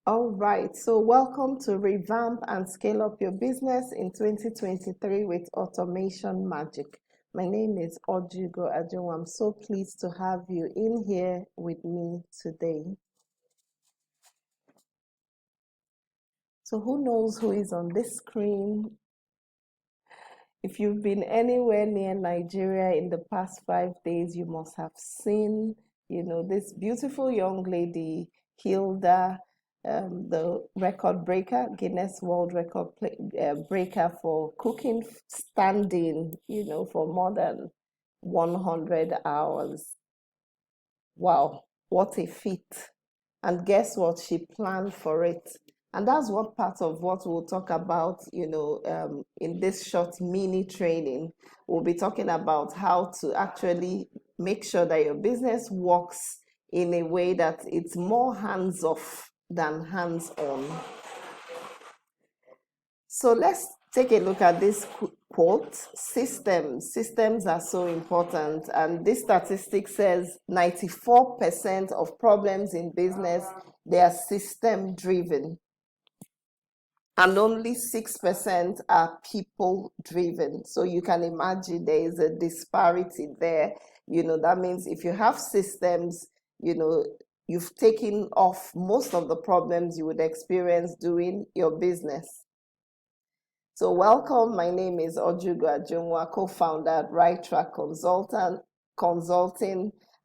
All right, so welcome to Revamp and Scale Up Your Business in 2023 with Automation Magic. My name is Ojiugo. I'm so pleased to have you in here with me today. So who knows who is on this screen? If you've been anywhere near Nigeria in the past 5 days, you must have seen, this beautiful young lady, Hilda, the record breaker, Guinness World Record breaker for cooking standing, for more than 100 hours. Wow, what a feat. And guess what? She planned for it. And that's what part of what we'll talk about, in this short mini training. We'll be talking about how to actually make sure that your business works in a way that it's more hands off than hands on. So let's take a look at this quote. Systems are so important. And this statistic says 94% of problems in business, they are system driven. And only 6% are people driven. So you can imagine there is a disparity there. That means if you have systems, you've taken off most of the problems you would experience doing your business. So welcome, my name is Ojiugo, co-founder at Right Track Consulting.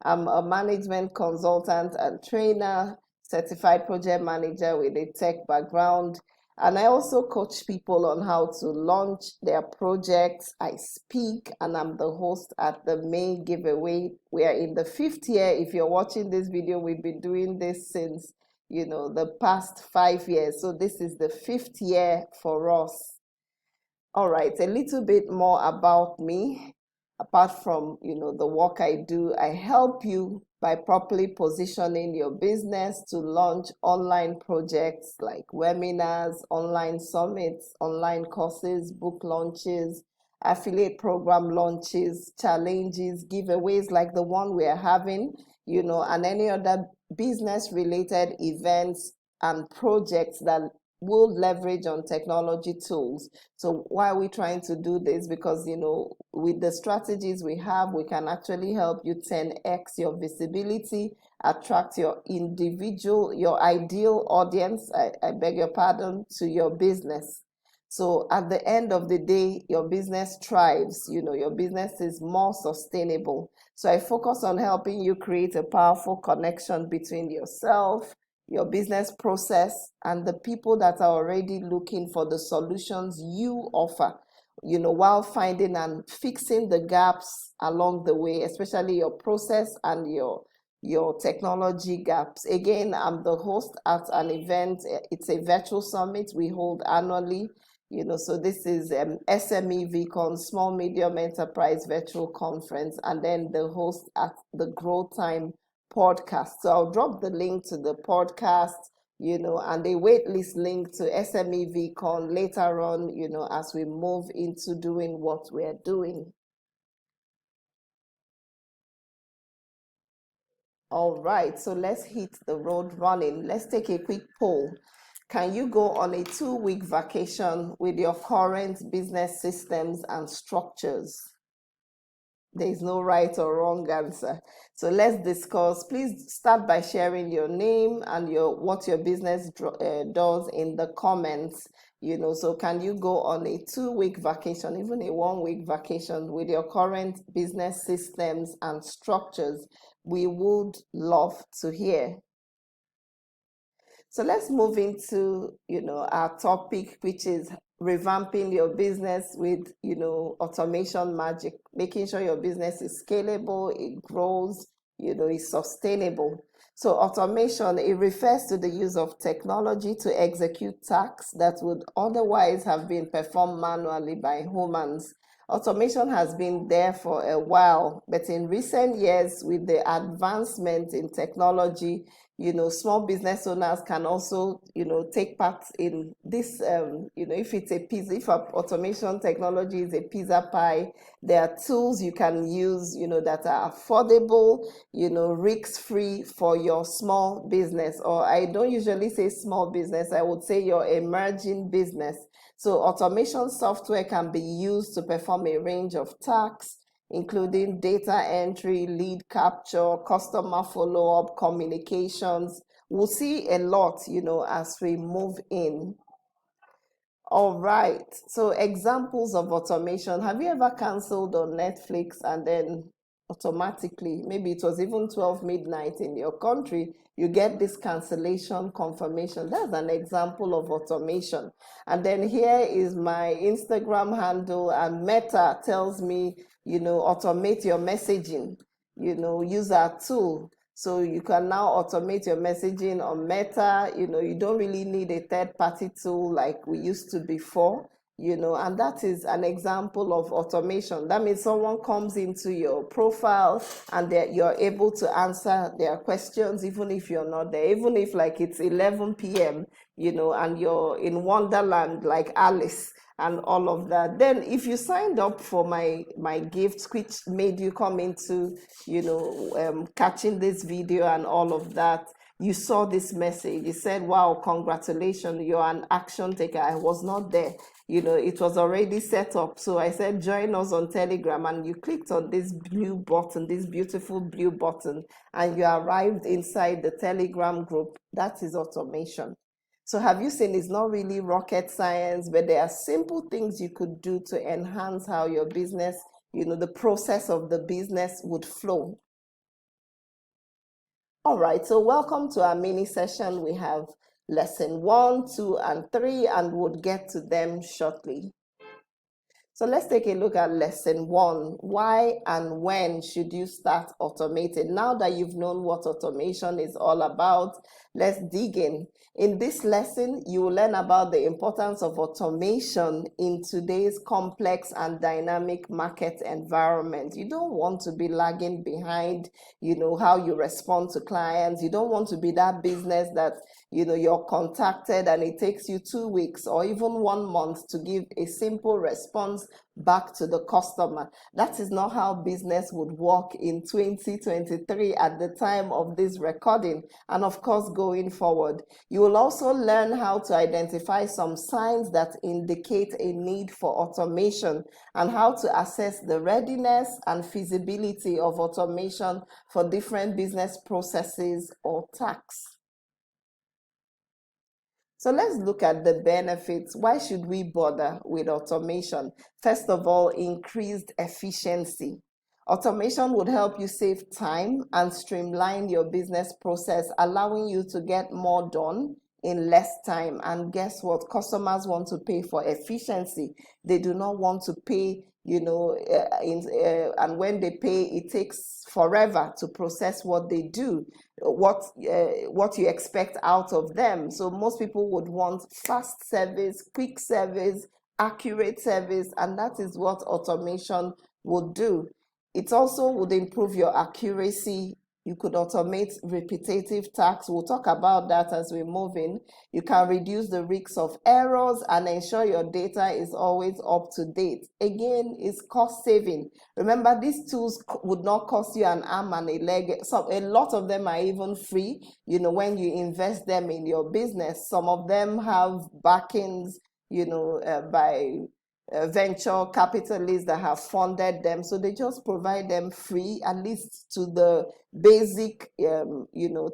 I'm a management consultant and trainer, certified project manager with a tech background. And I also coach people on how to launch their projects. I speak and I'm the host at the May giveaway. We are in the 5th year. If you're watching this video, we've been doing this since, the past 5 years. So this is the 5th year for us. All right, a little bit more about me. Apart from, the work I do, I help you by properly positioning your business to launch online projects like webinars, online summits, online courses, book launches, affiliate program launches, challenges, giveaways like the one we are having, and any other business related events and projects that will leverage on technology tools. So why are we trying to do this? Because, with the strategies we have, we can actually help you 10x your visibility, attract your ideal audience, I beg your pardon, to your business. So at the end of the day, your business thrives, your business is more sustainable. So I focus on helping you create a powerful connection between yourself, your business process, and the people that are already looking for the solutions you offer, while finding and fixing the gaps along the way, especially your process and your technology gaps. Again, I'm the host at an event. It's a virtual summit we hold annually. So this is SME VCon, Small Medium Enterprise Virtual Conference, and then the host at the Grow Time podcast. So I'll drop the link to the podcast, and a waitlist link to SME VCon later on, as we move into doing what we're doing. All right, so let's hit the road running. Let's take a quick poll. Can you go on a 2-week vacation with your current business systems and structures? There is no right or wrong answer. So let's discuss. Please start by sharing your name and what your business does in the comments. So can you go on a 2-week vacation, even a 1-week vacation with your current business systems and structures? We would love to hear. So let's move into, our topic, which is revamping your business with, automation magic, making sure your business is scalable, it grows, is sustainable. So automation, it refers to the use of technology to execute tasks that would otherwise have been performed manually by humans. Automation has been there for a while, but in recent years, with the advancement in technology, small business owners can also, take part in this, if it's a pizza, if automation technology is a pizza pie, there are tools you can use, that are affordable, risk-free for your small business. Or I don't usually say small business, I would say your emerging business. So automation software can be used to perform a range of tasks, including data entry, lead capture, customer follow-up, communications. We'll see a lot, as we move in. All right. So examples of automation. Have you ever canceled on Netflix and then automatically, maybe it was even 12 midnight in your country, you get this cancellation confirmation? That's an example of automation. And then here is my Instagram handle, and Meta tells me, automate your messaging, use our tool. So you can now automate your messaging on Meta. You don't really need a third-party tool like we used to before, and that is an example of automation. That means someone comes into your profile and you're able to answer their questions even if you're not there, even if like it's 11 p.m., and you're in Wonderland like Alice and all of that. Then if you signed up for my gifts, which made you come into, catching this video and all of that, you saw this message. You said, wow, congratulations, you're an action taker. I was not there. It was already set up. So I said, join us on Telegram, and you clicked on this blue button, this beautiful blue button, and you arrived inside the Telegram group. That is automation. So have you seen, it's not really rocket science, but there are simple things you could do to enhance how your business, the process of the business would flow. All right, so welcome to our mini session. We have lesson 1, 2, and 3, and we'll get to them shortly. So let's take a look at lesson 1. Why and when should you start automating? Now that you've known what automation is all about, let's dig in. In this lesson, you will learn about the importance of automation in today's complex and dynamic market environment. You don't want to be lagging behind, how you respond to clients. You don't want to be that business that, you're contacted and it takes you 2 weeks or even 1 month to give a simple response back to the customer. That is not how business would work in 2023 at the time of this recording, and of course going forward. You will also learn how to identify some signs that indicate a need for automation and how to assess the readiness and feasibility of automation for different business processes or tasks. So let's look at the benefits. Why should we bother with automation? First of all, increased efficiency. Automation would help you save time and streamline your business process, allowing you to get more done in less time. And guess what? Customers want to pay for efficiency. They do not want to pay, and when they pay, it takes forever to process what they do, what you expect out of them. So most people would want fast service, quick service, accurate service, and that is what automation would do. It also would improve your accuracy. You could automate repetitive tasks. We'll talk about that as we move in. You can reduce the risks of errors and ensure your data is always up to date. Again, it's cost saving. Remember, these tools would not cost you an arm and a leg. So a lot of them are even free, when you invest them in your business. Some of them have backings, by venture capitalists that have funded them. So they just provide them free, at least to the basic,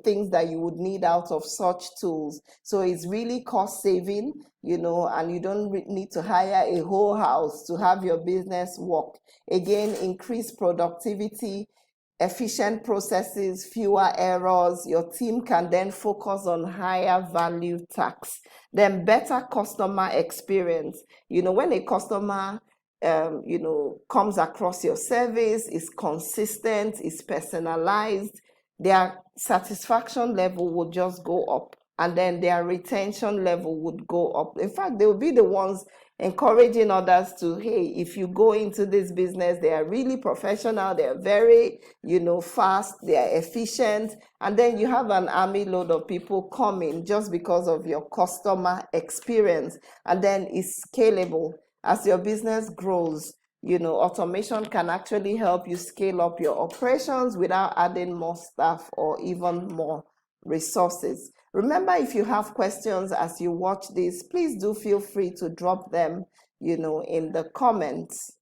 things that you would need out of such tools. So it's really cost saving, and you don't need to hire a whole house to have your business work. Again, increase productivity, efficient processes, fewer errors. Your team can then focus on higher value tasks. Then better customer experience. When a customer comes across your service, is consistent, is personalized, their satisfaction level would just go up, and then their retention level would go up. In fact, they will be the ones encouraging others to, hey, if you go into this business, they are really professional, they are very, fast, they are efficient, and then you have an army load of people coming just because of your customer experience, and then it's scalable. As your business grows, automation can actually help you scale up your operations without adding more staff or even more resources. Remember, if you have questions as you watch this, please do feel free to drop them, in the comments.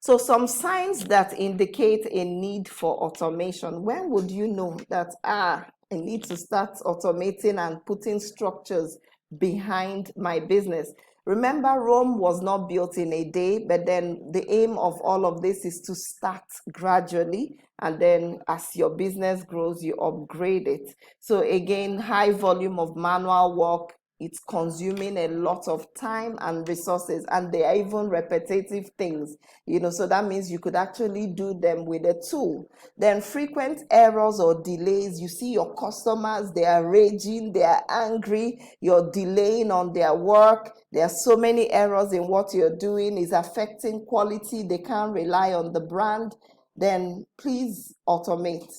So some signs that indicate a need for automation. When would you know that, I need to start automating and putting structures behind my business? Remember, Rome was not built in a day, but then the aim of all of this is to start gradually. And then as your business grows, you upgrade it. So again, high volume of manual work, it's consuming a lot of time and resources, and they are even repetitive things, so that means you could actually do them with a tool. Then frequent errors or delays. You see your customers, they are raging, they are angry, you're delaying on their work, there are so many errors in what you're doing, is affecting quality, they can't rely on the brand. Then please automate.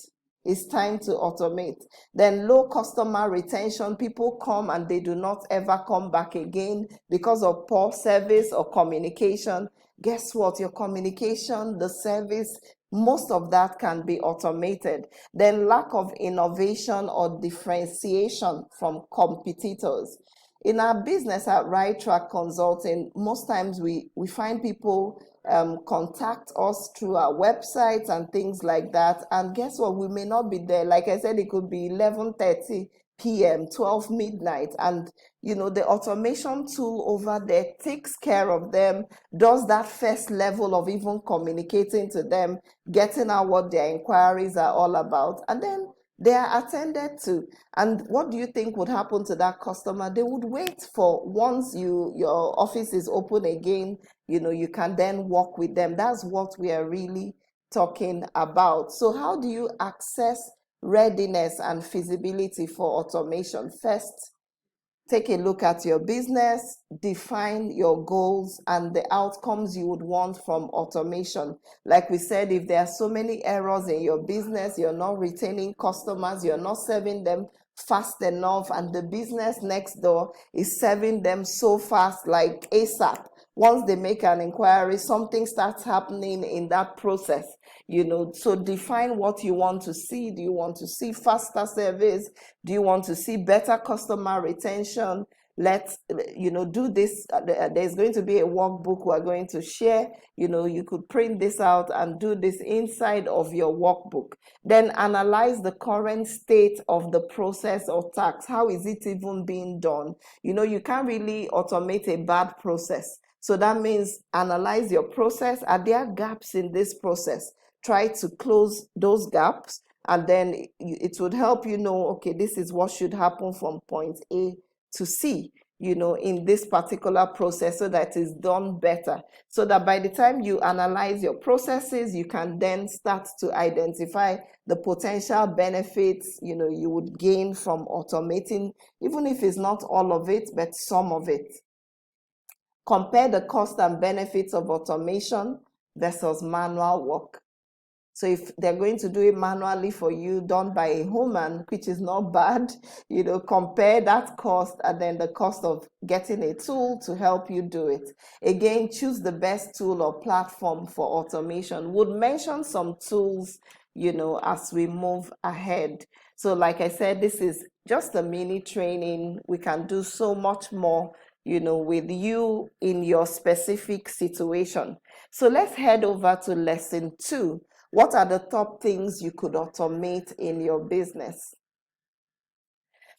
It's time to automate. Then low customer retention. People come and they do not ever come back again because of poor service or communication. Guess what? Your communication, the service, most of that can be automated. Then lack of innovation or differentiation from competitors. In our business at Right Track Consulting, most times we find people contact us through our websites and things like that. And guess what? We may not be there. Like I said, it could be 11:30 p.m., 12 midnight. And, the automation tool over there takes care of them, does that first level of even communicating to them, getting out what their inquiries are all about. And then they are attended to. And what do you think would happen to that customer? They would wait for, once your office is open again, you can then work with them. That's what we are really talking about. So how do you access readiness and feasibility for automation? First, take a look at your business, define your goals and the outcomes you would want from automation. Like we said, if there are so many errors in your business, you're not retaining customers, you're not serving them fast enough, and the business next door is serving them so fast, like ASAP. Once they make an inquiry, something starts happening in that process, so define what you want to see. Do you want to see faster service? Do you want to see better customer retention? Let's, do this. There's going to be a workbook we're going to share. You could print this out and do this inside of your workbook. Then analyze the current state of the process or task. How is it even being done? You can't really automate a bad process. So that means analyze your process. Are there gaps in this process? Try to close those gaps, and then it would help okay, this is what should happen from point A to C, in this particular process, so that it's done better. So that by the time you analyze your processes, you can then start to identify the potential benefits, you would gain from automating, even if it's not all of it, but some of it. Compare the cost and benefits of automation versus manual work. So if they're going to do it manually for you, done by a human, which is not bad, compare that cost and then the cost of getting a tool to help you do it. Again, choose the best tool or platform for automation. Would mention some tools, as we move ahead. So like I said, this is just a mini training. We can do so much more, with you in your specific situation. So let's head over to lesson 2. What are the top things you could automate in your business?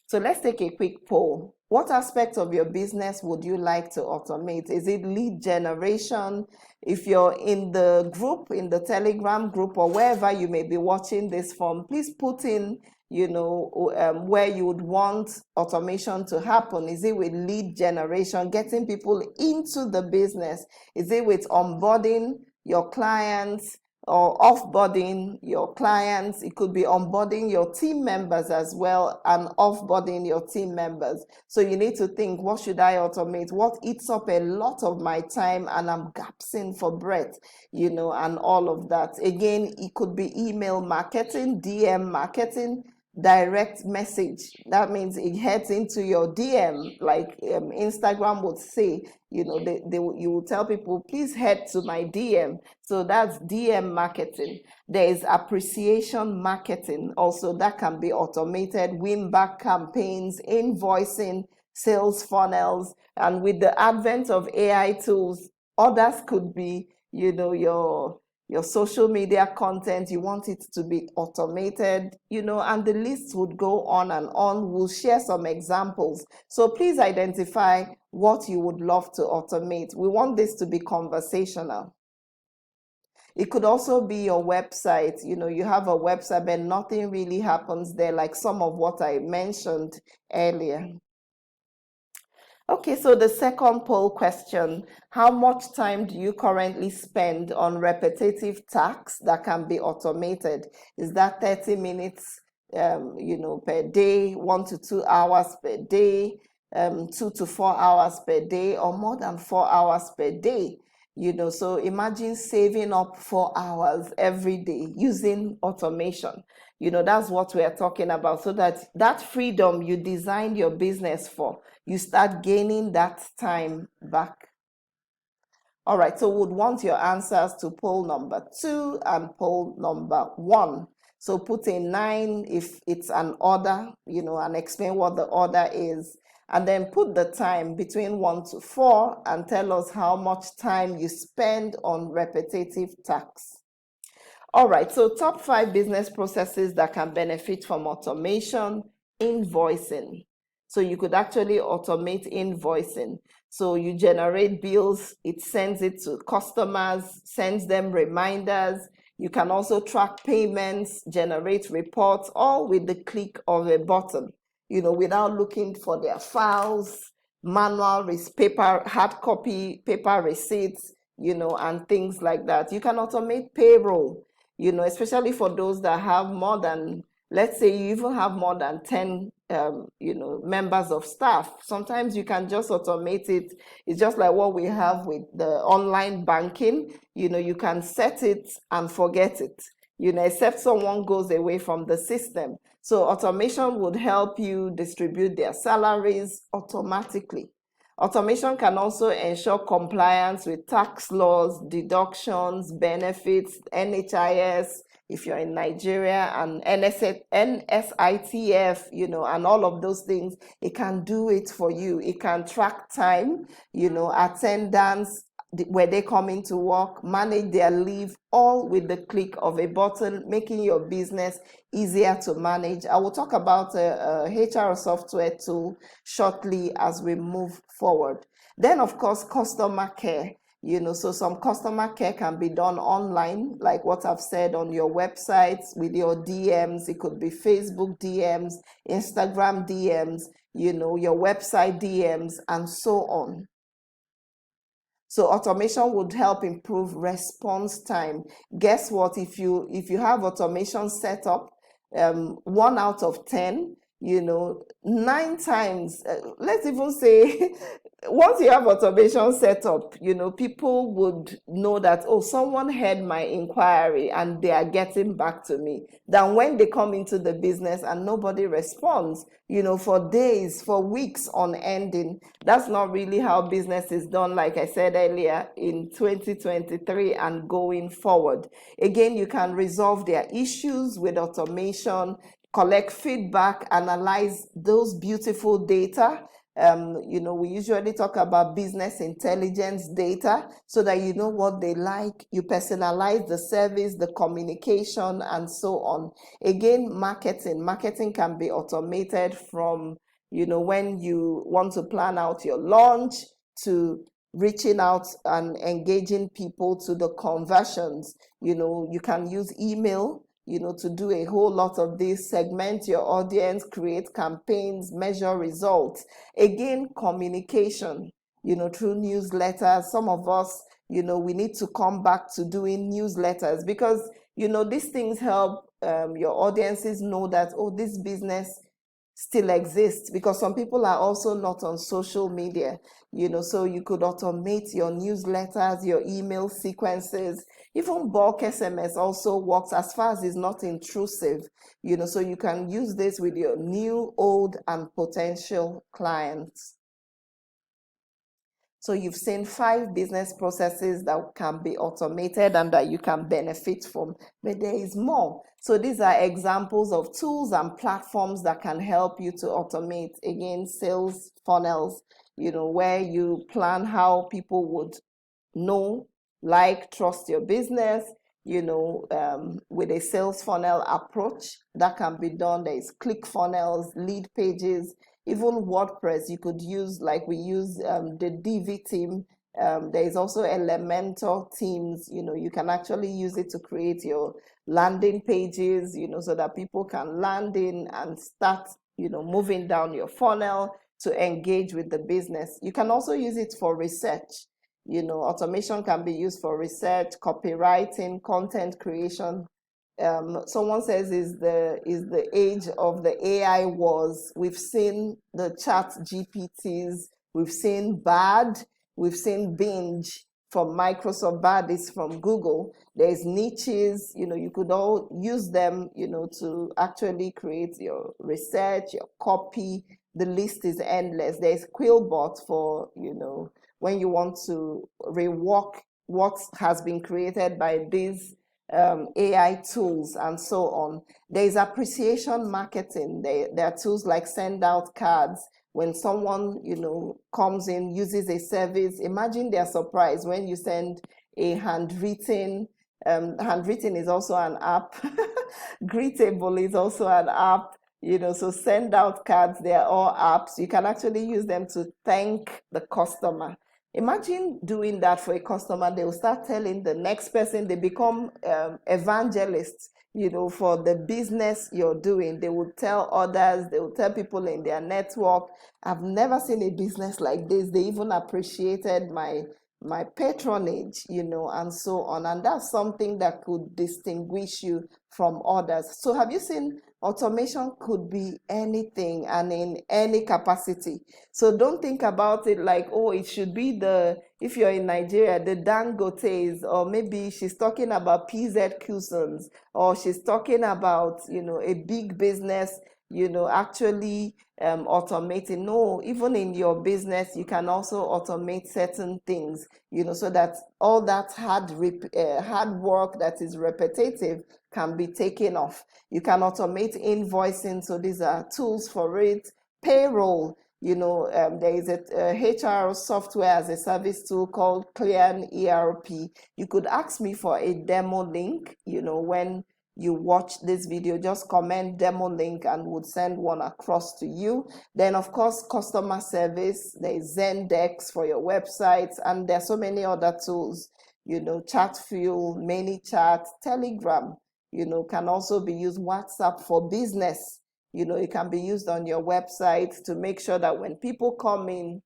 So let's take a quick poll. What aspect of your business would you like to automate? Is it lead generation? If you're in the group, in the Telegram group, or wherever you may be watching this from, please put in, where you would want automation to happen. Is it with lead generation, getting people into the business? Is it with onboarding your clients? or offboarding your clients. It could be onboarding your team members as well and offboarding your team members. So you need to think, what should I automate? What eats up a lot of my time and I'm gasping for breath, and all of that. Again, it could be email marketing, DM marketing, direct message. That means it heads into your DM, like Instagram would say, you will tell people, please head to my DM. So that's DM marketing. There is appreciation marketing also that can be automated, win back campaigns, invoicing, sales funnels. And with the advent of AI tools, others could be, your social media content, you want it to be automated, and the list would go on and on. We'll share some examples. So please identify what you would love to automate. We want this to be conversational. It could also be your website. You have a website, but nothing really happens there, like some of what I mentioned earlier. Okay, so the second poll question, how much time do you currently spend on repetitive tasks that can be automated? Is that 30 minutes, per day, 1 to 2 hours per day, 2 to 4 hours per day, or more than 4 hours per day? So imagine saving up 4 hours every day using automation. That's what we are talking about. So that freedom you designed your business for, you start gaining that time back. All right, so we'd want your answers to poll number 2 and poll number 1. So put a 9 if it's an order, and explain what the order is. And then put the time between 1 to 4 and tell us how much time you spend on repetitive tasks. All right, so top 5 business processes that can benefit from automation. Invoicing. So you could actually automate invoicing. So you generate bills, it sends it to customers, sends them reminders. You can also track payments, generate reports, all with the click of a button, without looking for their files, manual, paper, hard copy, paper receipts, and things like that. You can automate payroll, especially for those that have more than, let's say you even have more than 10 members of staff. Sometimes you can just automate it. It's just like what we have with the online banking. You can set it and forget it, except someone goes away from the system. So automation would help you distribute their salaries automatically. Automation can also ensure compliance with tax laws, deductions, benefits, NHIS, if you're in Nigeria, and NSITF, and all of those things. It can do it for you. It can track time, attendance, where they come into work, manage their leave, all with the click of a button, making your business easier to manage. I will talk about a HR software tool shortly as we move forward. Then, of course, customer care. So some customer care can be done online, like what I've said, on your websites with your DMs. It could be Facebook DMs, Instagram DMs, your website DMs, and so on. So automation would help improve response time. Guess what? If you have automation set up, 1 out of 10, 9 times, let's even say, once you have automation set up, people would know that, oh, someone heard my inquiry and they are getting back to me, than when they come into the business and nobody responds, for days, for weeks on ending. That's not really how business is done, like I said earlier, in 2023 and going forward. Again, you can resolve their issues with automation, collect feedback, analyze those beautiful data. We usually talk about business intelligence data, so that you know what they like, you personalize the service, the communication, and so on. Again, marketing can be automated from, when you want to plan out your launch, to reaching out and engaging people, to the conversions. You can use email, to do a whole lot of this, segment your audience, create campaigns, measure results. Again, communication. through newsletters. Some of us, we need to come back to doing newsletters because, these things help your audiences know that, oh, this business still exists, because some people are also not on social media, so you could automate your newsletters, your email sequences. Even bulk SMS also works as far as it's not intrusive, so you can use this with your new, old, and potential clients. So you've seen 5 business processes that can be automated and that you can benefit from, but there is more. So these are examples of tools and platforms that can help you to automate, again, sales funnels, where you plan how people would know, like, trust your business, with a sales funnel approach that can be done. There is click funnels, lead pages, even WordPress. You could use, like we use the DV team. There is also Elementor teams. You can actually use it to create your landing pages, so that people can land in and start, moving down your funnel to engage with the business. You can also use it for research. Automation can be used for research, copywriting, content creation. Someone says is the age of the AI wars. We've seen the chat GPTs, we've seen Bard, we've seen Binge from Microsoft, Bard is from Google. There's niches, you could all use them, to actually create your research, your copy. The list is endless. There's Quillbot for, when you want to rework what has been created by these AI tools and so on. There is appreciation marketing. There are tools like send out cards. When someone, comes in, uses a service, imagine their surprise when you send a handwritten is also an app. Greetable is also an app. So send out cards, they're all apps. You can actually use them to thank the customer. Imagine doing that for a customer. They will start telling the next person. They become evangelists, for the business you're doing. They will tell others. They will tell people in their network, I've never seen a business like this. They even appreciated my patronage, and so on. And that's something that could distinguish you from others. So have you seen automation could be anything and in any capacity? So don't think about it like, oh, it should be if you're in Nigeria, the Dangotes, or maybe she's talking about PZ Cuisines, or she's talking about, a big business, actually automating. No, even in your business, you can also automate certain things, so that all that hard work that is repetitive can be taken off. You can automate invoicing, so these are tools for it. Payroll, there is a HR software as a service tool called Clear ERP. You could ask me for a demo link, when you watch this video, just comment demo link and would send one across to you. Then, of course, customer service, there's Zendesk for your websites, and there's so many other tools, Chatfuel, ManyChat, Telegram, can also be used. WhatsApp for business, it can be used on your website to make sure that when people come in,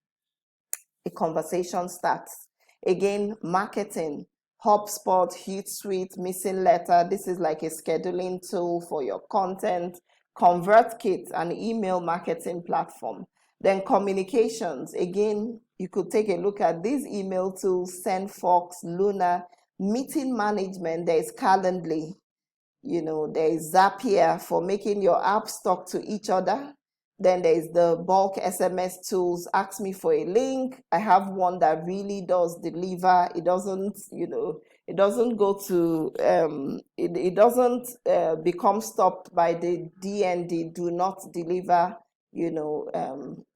a conversation starts. Again, marketing, HubSpot, Hootsuite, Missing Letter. This is like a scheduling tool for your content. ConvertKit, an email marketing platform. Then communications. Again, you could take a look at these email tools, SendFox, Luna. Meeting management, there is Calendly. There is Zapier for making your apps talk to each other. Then there is the bulk SMS tools. Ask me for a link. I have one that really does deliver. It doesn't, it doesn't go to, it doesn't become stopped by the DND, do not deliver,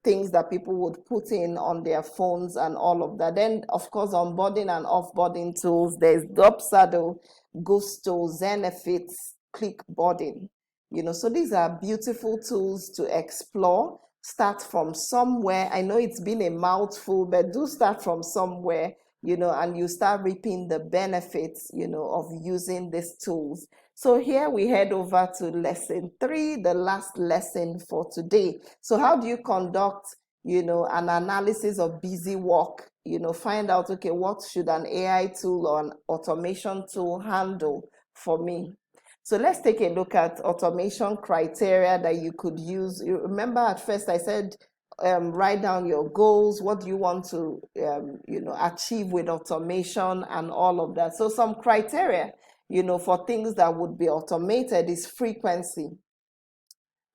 things that people would put in on their phones and all of that. Then, of course, onboarding and offboarding tools. There's Dopsaddle, Gusto, Zenefits, Clickboarding. So these are beautiful tools to explore. Start from somewhere. I know it's been a mouthful, but do start from somewhere, and you start reaping the benefits, of using these tools. So here we head over to lesson 3, the last lesson for today. So how do you conduct an analysis of busy work, find out, okay, what should an AI tool or an automation tool handle for me? So let's take a look at automation criteria that you could use. You remember at first I said, write down your goals. What do you want to, achieve with automation and all of that? So some criteria, for things that would be automated is frequency.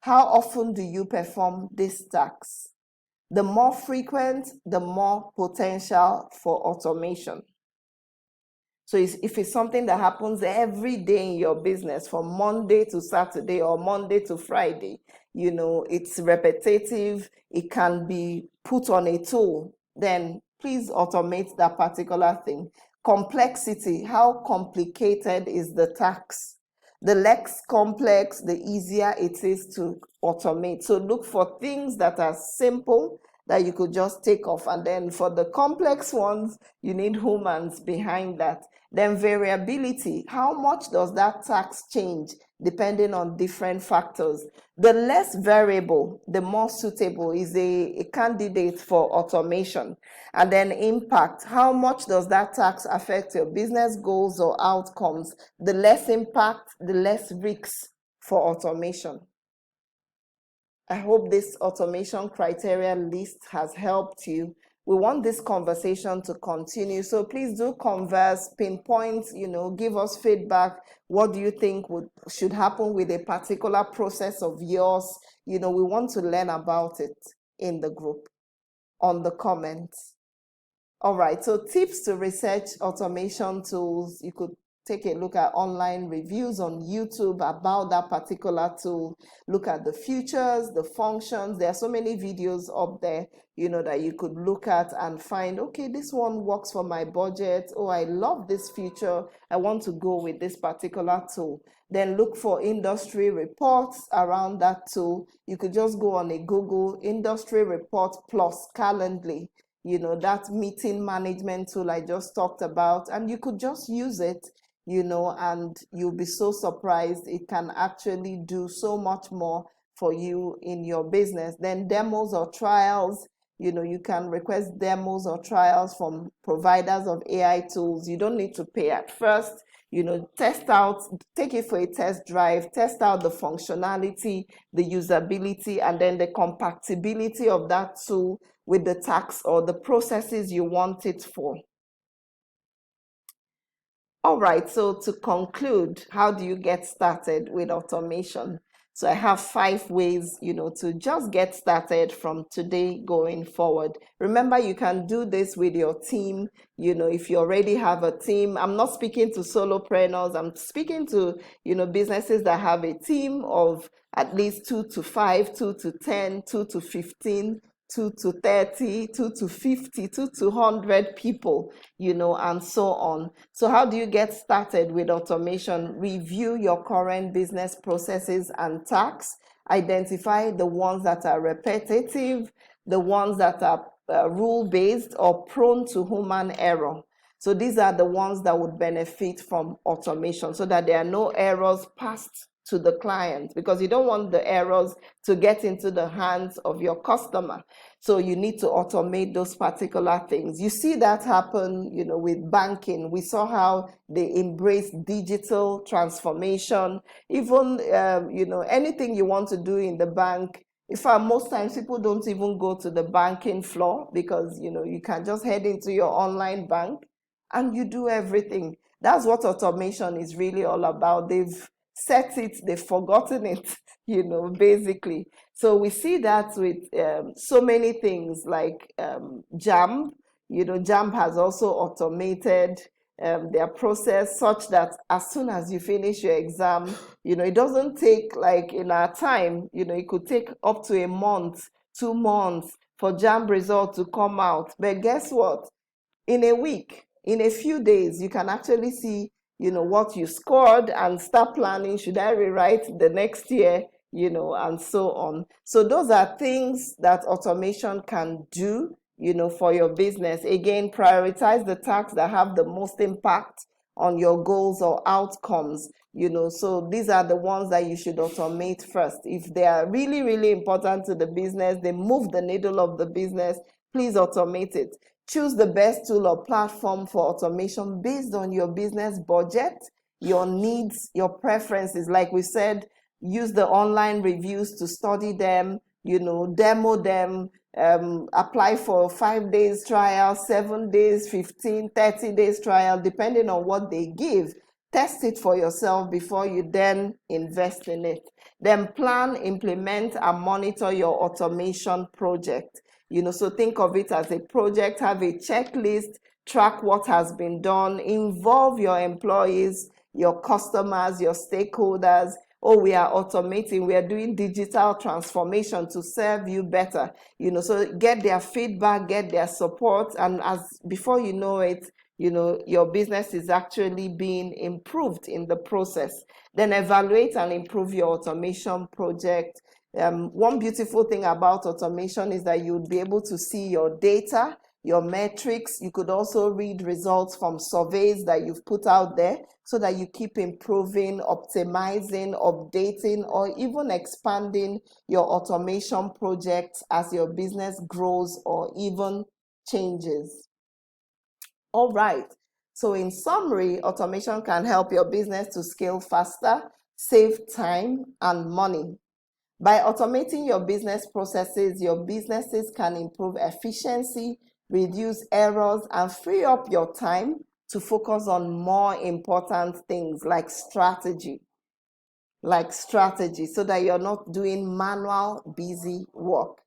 How often do you perform this task? The more frequent, the more potential for automation. So if it's something that happens every day in your business from Monday to Saturday or Monday to Friday, it's repetitive, it can be put on a tool, then please automate that particular thing. Complexity, how complicated is the task? The less complex, the easier it is to automate. So look for things that are simple that you could just take off. And then for the complex ones, you need humans behind that. Then variability, how much does that task change depending on different factors? The less variable, the more suitable is a candidate for automation. And then impact, how much does that task affect your business goals or outcomes? The less impact, the less risks for automation. I hope this automation criteria list has helped you. We want this conversation to continue, so please do converse, pinpoint, give us feedback. What do you think should happen with a particular process of yours? We want to learn about it in the group, on the comments. All right, so tips to research automation tools. You could take a look at online reviews on YouTube about that particular tool. Look at the features, the functions. There are so many videos up there, that you could look at and find, okay, this one works for my budget. Oh, I love this feature. I want to go with this particular tool. Then look for industry reports around that tool. You could just go on a Google industry report plus Calendly, that meeting management tool I just talked about, and you could just use it, and you'll be so surprised. It can actually do so much more for you in your business. Then demos or trials, you can request demos or trials from providers of AI tools. You don't need to pay at first. Test out, take it for a test drive, test out the functionality, the usability, and then the compatibility of that tool with the task or the processes you want it for. All right, so to conclude, how do you get started with automation? So I have 5 ways, to just get started from today going forward. Remember, you can do this with your team. If you already have a team, I'm not speaking to solopreneurs, I'm speaking to, businesses that have a team of at least 2 to 5, 2 to 10, 2 to 15, 2 to 30, 2 to 50, 2 to 100 people, and so on. So how do you get started with automation? Review your current business processes and tasks. Identify the ones that are repetitive, the ones that are rule-based or prone to human error. So these are the ones that would benefit from automation so that there are no errors passed to the client, because you don't want the errors to get into the hands of your customer. So you need to automate those particular things. You see that happen, with banking. We saw how they embrace digital transformation. Even, anything you want to do in the bank. In fact, most times people don't even go to the banking floor because, you can just head into your online bank and you do everything. That's what automation is really all about. They've set it, they've forgotten it, basically. So we see that with so many things like JAMB. JAMB has also automated their process such that as soon as you finish your exam, it doesn't take, like in our time, it could take up to a month, 2 months for JAMB result to come out. But guess what? In a week, in a few days, you can actually see what you scored and start planning. Should I rewrite the next year, and so on. So those are things that automation can do, for your business. Again, prioritize the tasks that have the most impact on your goals or outcomes, so these are the ones that you should automate first. If they are really, really important to the business, they move the needle of the business, please automate it. Choose the best tool or platform for automation based on your business budget, your needs, your preferences. Like we said, use the online reviews to study them, demo them, apply for 5 days trial, 7 days, 15, 30 days trial, depending on what they give. Test it for yourself before you then invest in it. Then plan, implement, and monitor your automation project. So think of it as a project, have a checklist, track what has been done, involve your employees, your customers, your stakeholders. Oh, we are automating, we are doing digital transformation to serve you better. So get their feedback, get their support, and before you know it, your business is actually being improved in the process. Then evaluate and improve your automation project. One beautiful thing about automation is that you'll be able to see your data, your metrics. You could also read results from surveys that you've put out there so that you keep improving, optimizing, updating, or even expanding your automation projects as your business grows or even changes. All right. So in summary, automation can help your business to scale faster, save time and money. By automating your business processes, your businesses can improve efficiency, reduce errors, and free up your time to focus on more important things like strategy, so that you're not doing manual, busy work.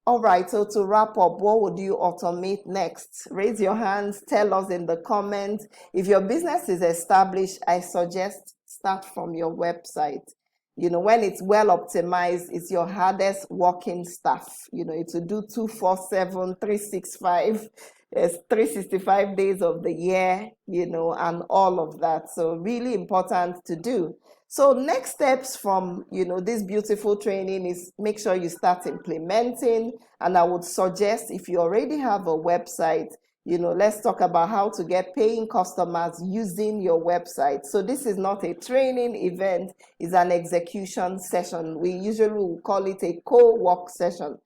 All right, so to wrap up, what would you automate next? Raise your hands, tell us in the comments. If your business is established, I suggest start from your website. When it's well optimized, it's your hardest working staff. It will do 247, 365, 365 days of the year, and all of that. So really important to do. So next steps from, this beautiful training is make sure you start implementing. And I would suggest if you already have a website, let's talk about how to get paying customers using your website. So this is not a training event, it's an execution session. We usually will call it a co-work session.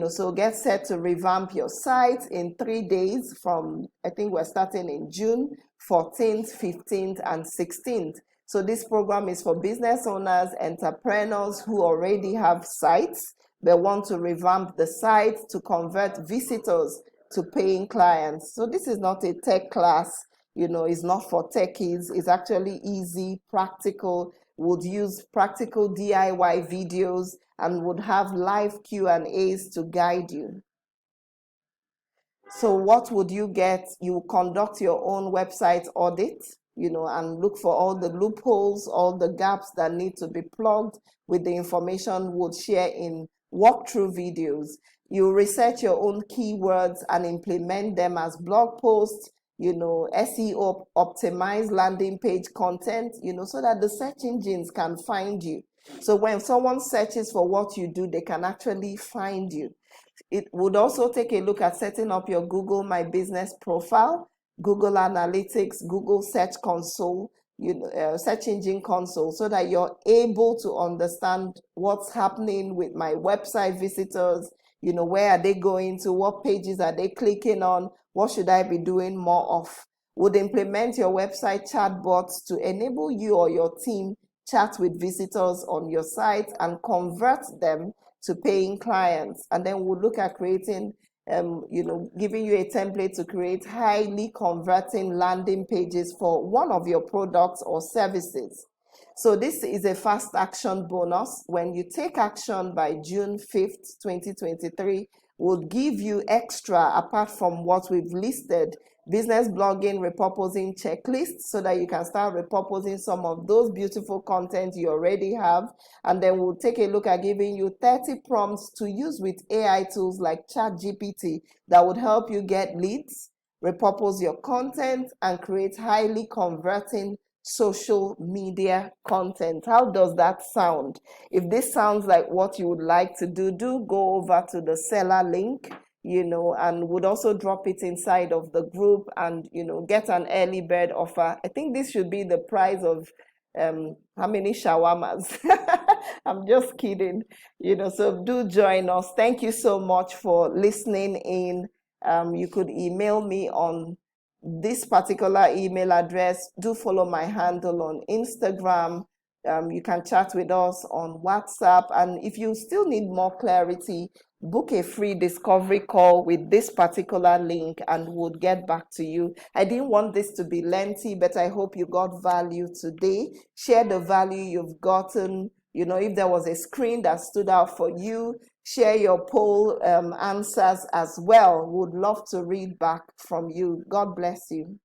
So get set to revamp your site in 3 days from, I think we're starting in June 14th, 15th, and 16th. So this program is for business owners, entrepreneurs who already have sites. They want to revamp the site to convert visitors to paying clients. So this is not a tech class, it's not for techies. It's actually easy, practical, would use practical DIY videos and would have live Q&As to guide you. So what would you get? You conduct your own website audit, and look for all the loopholes, all the gaps that need to be plugged with the information we'll share in walkthrough videos. You research your own keywords and implement them as blog posts, SEO optimized landing page content, so that the search engines can find you. So when someone searches for what you do, they can actually find you. It would also take a look at setting up your Google My Business profile, Google Analytics, Google Search Console, search engine console, so that you're able to understand what's happening with my website visitors, where are they going to, what pages are they clicking on, what should I be doing more of. Would implement your website chatbots to enable you or your team chat with visitors on your site and convert them to paying clients. And then we'll look at creating giving you a template to create highly converting landing pages for one of your products or services. So this is a fast action bonus. When you take action by June 5th, 2023, we'll give you extra apart from what we've listed. Business blogging repurposing checklist so that you can start repurposing some of those beautiful content you already have. And then we'll take a look at giving you 30 prompts to use with AI tools like ChatGPT that would help you get leads, repurpose your content, and create highly converting social media content. How does that sound? If this sounds like what you would like to do, do go over to the seller link, and would also drop it inside of the group and, get an early bird offer. I think this should be the price of how many shawarmas? I'm just kidding, so do join us. Thank you so much for listening in. You could email me on this particular email address. Do follow my handle on Instagram. You can chat with us on WhatsApp. And if you still need more clarity, book a free discovery call with this particular link and we'll get back to you. I didn't want this to be lengthy, but I hope you got value today. Share the value you've gotten. If there was a screen that stood out for you, share your poll answers as well. Would love to read back from you. God bless you.